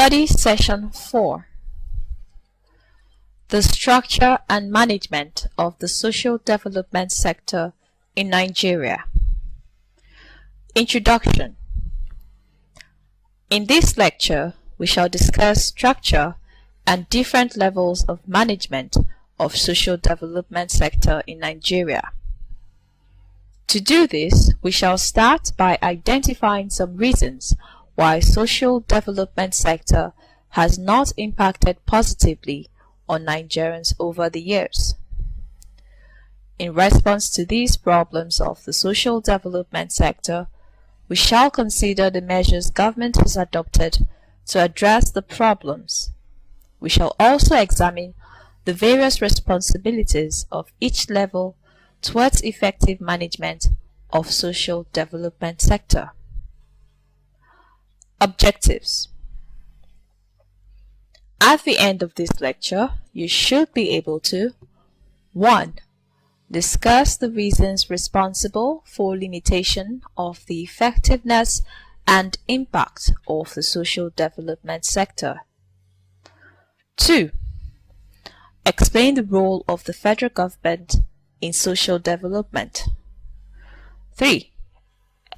Study Session 4. The Structure and Management of the Social Development Sector in Nigeria. Introduction. In this lecture, we shall discuss structure and different levels of management of social development sector in Nigeria. To do this, we shall start by identifying some reasons why social development sector has not impacted positively on Nigerians over the years. In response to these problems of the social development sector, we shall consider the measures government has adopted to address the problems. We shall also examine the various responsibilities of each level towards effective management of social development sector. Objectives. At the end of this lecture, you should be able to 1. Discuss the reasons responsible for limitation of the effectiveness and impact of the social development sector. 2. Explain the role of the federal government in social development. 3.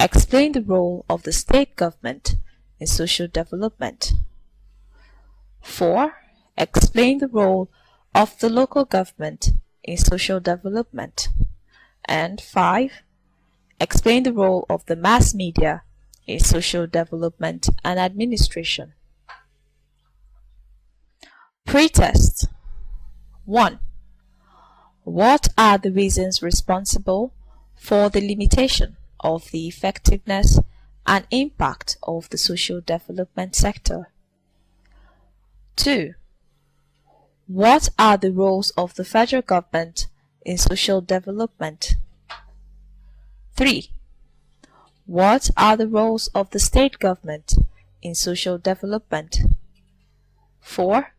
Explain the role of the state government in social development. 4. Explain the role of the local government in social development. And 5. Explain the role of the mass media in social development and administration. Pre-test. 1. What are the reasons responsible for the limitation of the effectiveness and impact of the social development sector? 2. What are the roles of the federal government in social development? 3. What are the roles of the state government in social development? 4.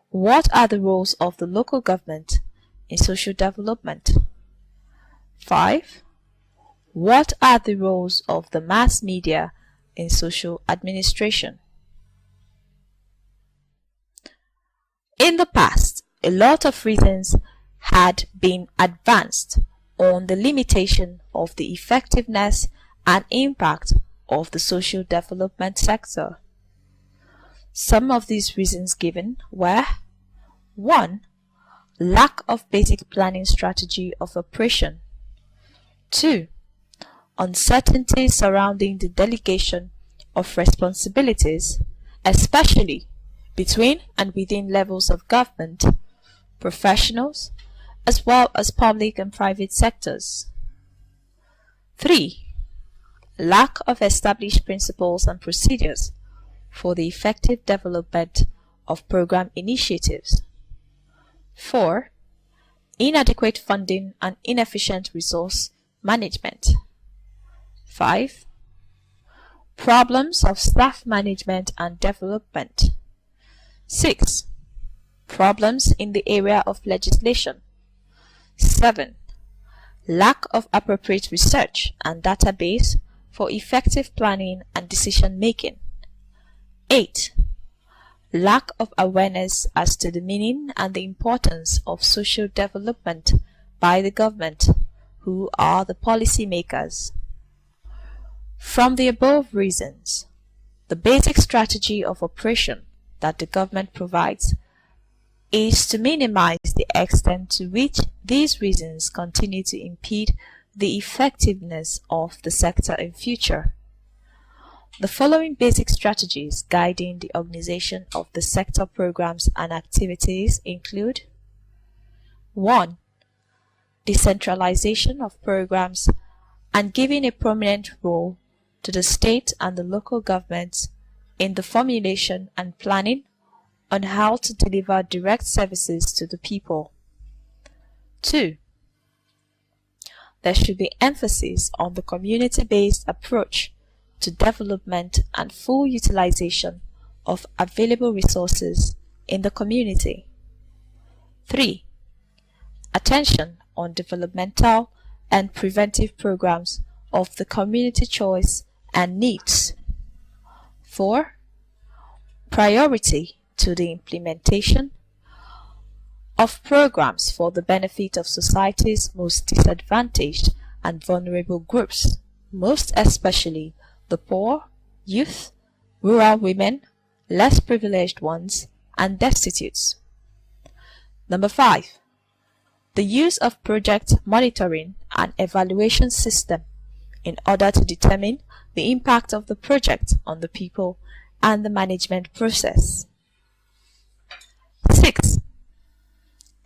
What are the roles of the local government in social development? 5. What are the roles of the mass media in social administration? In the past, a lot of reasons had been advanced on the limitation of the effectiveness and impact of the social development sector. Some of these reasons given were 1. Lack of basic planning strategy of operation. 2. Uncertainty surrounding the delegation of responsibilities, especially between and within levels of government, professionals, as well as public and private sectors. 3. Lack of established principles and procedures for the effective development of program initiatives. 4. Inadequate funding and inefficient resource management. 5. Problems of staff management and development. 6. Problems in the area of legislation. 7. Lack of appropriate research and database for effective planning and decision making. 8. Lack of awareness as to the meaning and the importance of social development by the government, who are the policy makers. From the above reasons, the basic strategy of operation that the government provides is to minimize the extent to which these reasons continue to impede the effectiveness of the sector in future. The following basic strategies guiding the organization of the sector programs and activities include 1. Decentralization of programs and giving a prominent role to the state and the local governments in the formulation and planning on how to deliver direct services to the people. 2. There should be emphasis on the community-based approach to development and full utilization of available resources in the community. 3. Attention on developmental and preventive programs of the community choice and needs. 4. priority to the implementation of programs for the benefit of society's most disadvantaged and vulnerable groups, most especially the poor, youth, rural women, less privileged ones, and destitutes. Number 5. The use of project monitoring and evaluation system in order to determine the impact of the project on the people and the management process. 6.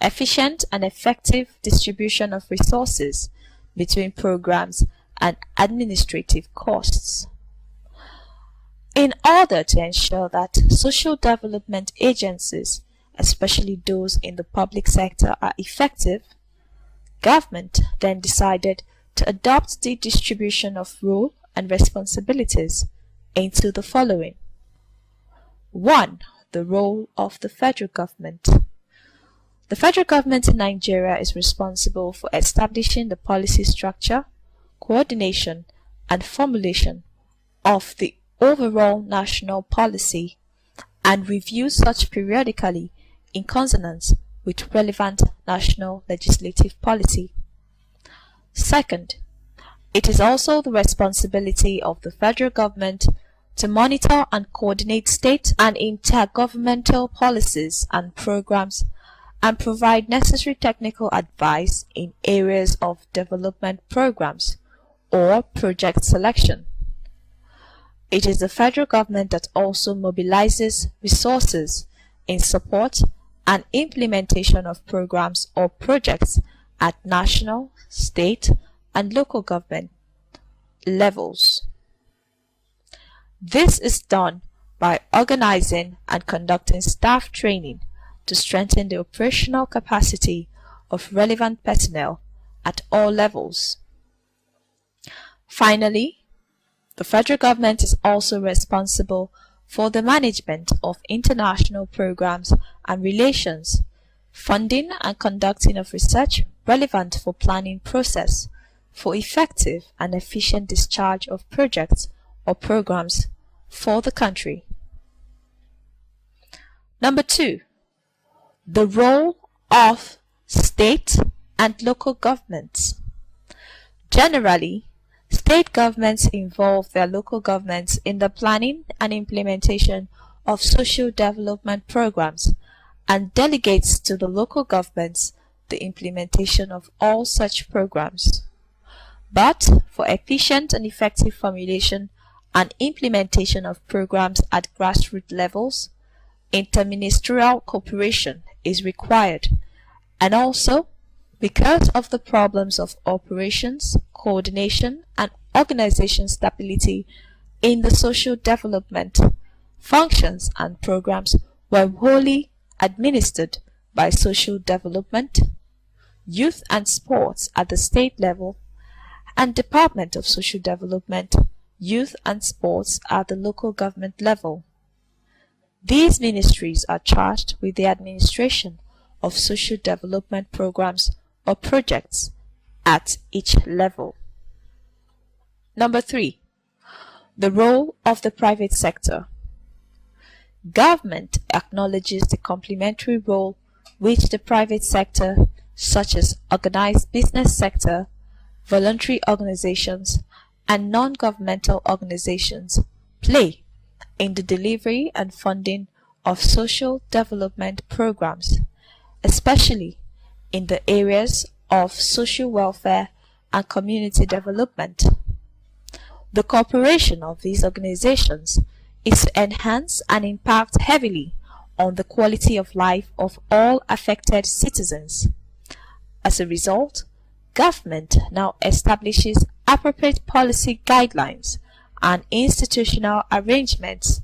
Efficient and effective distribution of resources between programs and administrative costs. In order to ensure that social development agencies, especially those in the public sector, are effective, government then decided to adopt the distribution of role and responsibilities into the following. 1. The role of the federal government. The federal government in Nigeria is responsible for establishing the policy structure, coordination, and formulation of the overall national policy and reviews such periodically in consonance with relevant national legislative policy. Second, it is also the responsibility of the federal government to monitor and coordinate state and intergovernmental policies and programs and provide necessary technical advice in areas of development programs or project selection. It is the federal government that also mobilizes resources in support and implementation of programs or projects at national, state, and local government levels. This is done by organizing and conducting staff training to strengthen the operational capacity of relevant personnel at all levels. Finally, the federal government is also responsible for the management of international programs and relations, funding and conducting of research relevant for planning process for effective and efficient discharge of projects or programs for the country. Number 2. The role of state and local governments. Generally, state governments involve their local governments in the planning and implementation of social development programs and delegates to the local governments the implementation of all such programs. But for efficient and effective formulation and implementation of programs at grassroots levels, interministerial cooperation is required, and also because of the problems of operations, coordination, and organization stability in the social development, functions and programs were wholly administered by social development, youth and sports at the state level, and Department of Social Development, Youth and Sports at the local government level. These ministries are charged with the administration of social development programs or projects at each level. Number 3. The role of the private sector. Government acknowledges the complementary role which the private sector, such as organized business sector, voluntary organizations, and non-governmental organizations, play in the delivery and funding of social development programs, especially in the areas of social welfare and community development. The cooperation of these organizations is to enhance and impact heavily on the quality of life of all affected citizens. As a result, government now establishes appropriate policy guidelines and institutional arrangements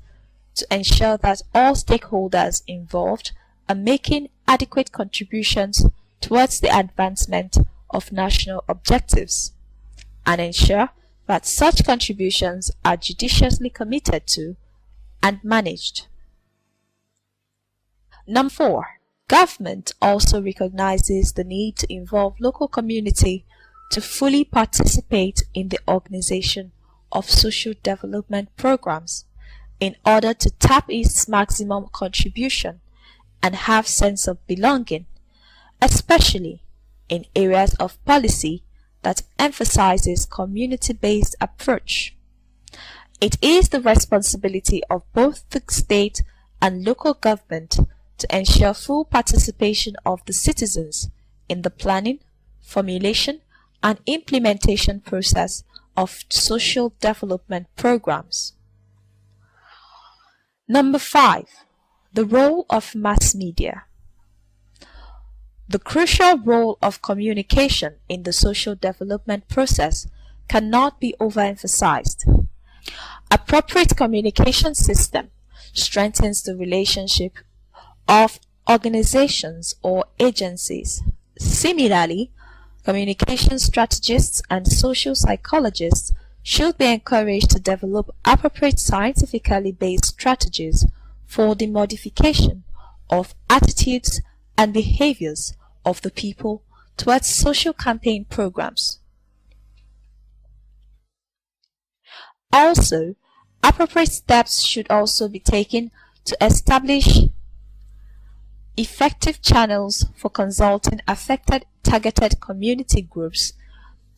to ensure that all stakeholders involved are making adequate contributions towards the advancement of national objectives, and ensure that such contributions are judiciously committed to and managed. Number 4. Government also recognizes the need to involve local community to fully participate in the organization of social development programs, in order to tap its maximum contribution and have sense of belonging, especially in areas of policy that emphasizes community-based approach. It is the responsibility of both the state and local government to ensure full participation of the citizens in the planning, formulation, and implementation process of social development programs. Number 5. The role of mass media. The crucial role of communication in the social development process cannot be overemphasized. Appropriate communication system strengthens the relationship of organizations or agencies. Similarly, communication strategists and social psychologists should be encouraged to develop appropriate scientifically based strategies for the modification of attitudes and behaviors of the people towards social campaign programs. Also, appropriate steps should also be taken to establish effective channels for consulting affected targeted community groups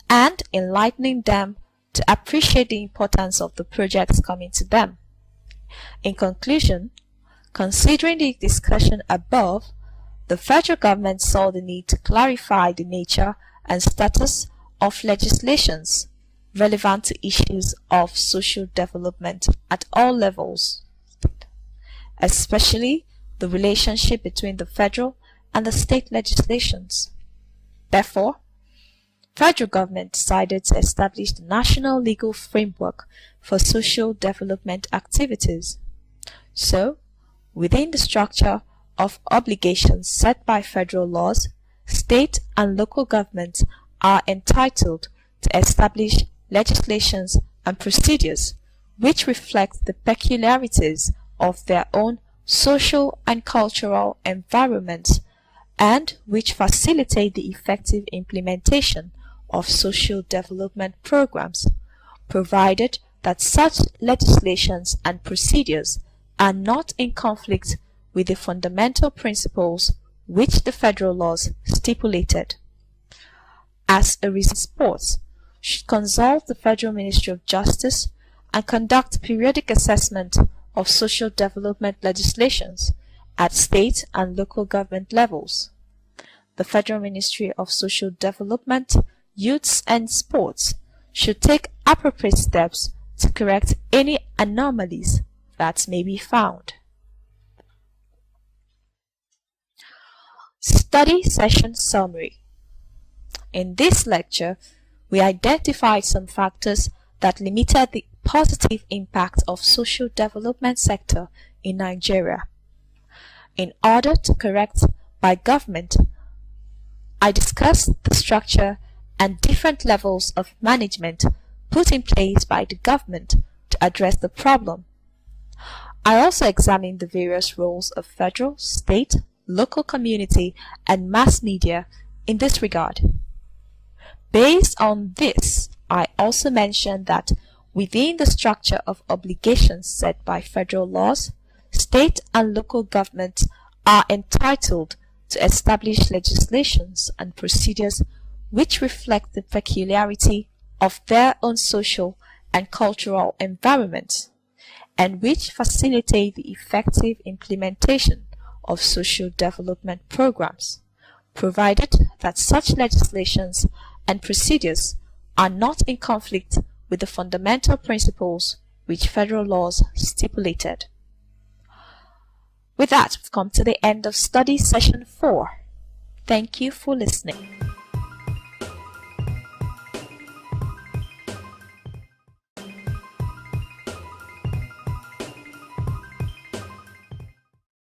and enlightening them to appreciate the importance of the projects coming to them. In conclusion, considering the discussion above, the federal government saw the need to clarify the nature and status of legislations relevant to issues of social development at all levels, especially the relationship between the federal and the state legislations. Therefore, federal government decided to establish the national legal framework for social development activities. So, within the structure of obligations set by federal laws, state and local governments are entitled to establish legislations and procedures which reflect the peculiarities of their own social and cultural environments and which facilitate the effective implementation of social development programs, provided that such legislations and procedures are not in conflict with the fundamental principles which the federal laws stipulated. As a result, sports should consult the Federal Ministry of Justice and conduct periodic assessment of social development legislations at state and local government levels. The Federal Ministry of Social Development, Youths and Sports should take appropriate steps to correct any anomalies that may be found. Study Session Summary. In this lecture, we identified some factors that limited the positive impact of social development sector in Nigeria. In order to correct by government, I discussed the structure and different levels of management put in place by the government to address the problem. I also examined the various roles of federal, state, local community, and mass media in this regard. Based on this, I also mentioned that within the structure of obligations set by federal laws, state and local governments are entitled to establish legislations and procedures which reflect the peculiarity of their own social and cultural environments, and which facilitate the effective implementation of social development programs, provided that such legislations and procedures are not in conflict with the fundamental principles which federal laws stipulated. With that, we've come to the end of study session 4. Thank you for listening.